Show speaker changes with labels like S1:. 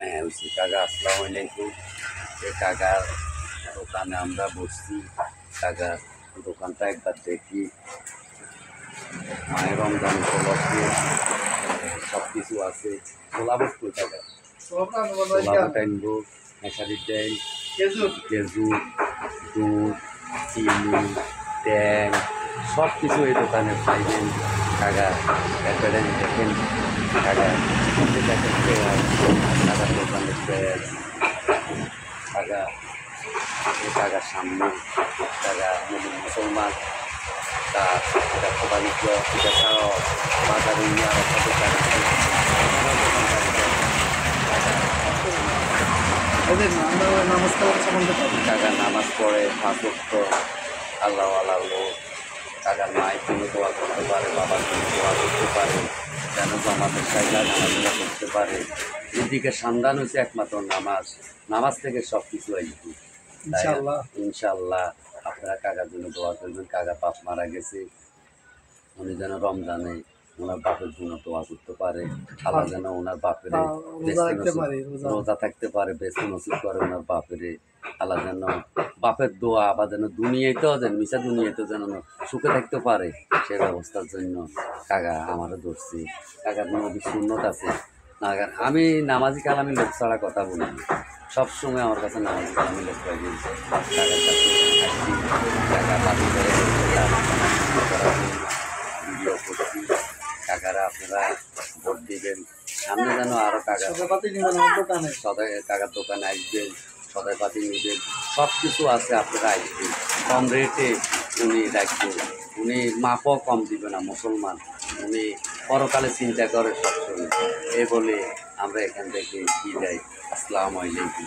S1: হ্যাঁ হয়েছে কাকা, আসসালামু আলাইকুম। এই কাকার দোকানে আমরা বসছি। কাকার দোকানটা একবার দেখি। মায়ের রমজান উপলক্ষে সব কিছু আছে। ছোলা বস্তু কাকা, ছোলা টাইনবো, খেসারির ডাল, খেজুর, দুধ, চিনি, ট্যাং, সব কিছু এই দোকানে পাইবেন। কাকা একবারে দেখেন, কাকা দেখেন কাকার দোকানের প্রাইস। কাকা এই কাকার সামনে কাকা মুসলমান, তা এটা প্রবাহিত, এটা ছাড়াও বাজারে নিয়ে আর একটা দোকান আছে। কাকা নামাজ পড়ে 5 ওয়াক্ত, আল্লাহ আল্লাহ লোক। কাকার মায়ের জন্য দোয়া করতে পারে, বাবার জন্য দোয়া করতে পারে, যেন আমাদের সাইলা নামাজগুলো করতে পারে। এদিকে সন্ধান হচ্ছে একমাত্র নামাজ, নামাজ থেকে সব কিছু আসবে ইনশাল্লাহ। আপনারা কাকার জন্য দোয়া করবেন। কাকা বাপ মারা গেছে, উনি যেন রমজানে ওনার বাপের জন্য দোয়া করতে পারে। আল্লাহ যেন ওনার বাপের রোজা থাকতে পারে, বেশ নসিব করে ওনার বাপেরে। আল্লাহ যেন বাপের দোয়া আবার যেন দুনিয়াতেও যেন মিশা দুনিয়াতেও যেন সুখে থাকতে পারে, সে ব্যবস্থার জন্য কাকা আমারও ধরছি। কাকার নবী সুন্নত আছে। আমি নামাজি কালামি লোক ছাড়া কথা বলি, সবসময় আমার কাছে নামাজি কালামি লোক হয়ে গেছে। কাকার কাছে আসছি, কাকা পাতি করে ভিডিও করছি। কাকারা আপনারা ভোট দিবেন, সামনে যেন আরও কাকা সদাই কাকার দোকানে আসবেন, সদাই পাতি নেবেন, সব কিছু আছে। আপনারা আসবেন, কম রেটে উনি রাখবেন। উনি মাপও কম দিবে না, মুসলমান। উনি পরকালে চিন্তা করে সবসময়। এ বলে আমরা এখান থেকে বিদায়। আসসালামু আলাইকুম।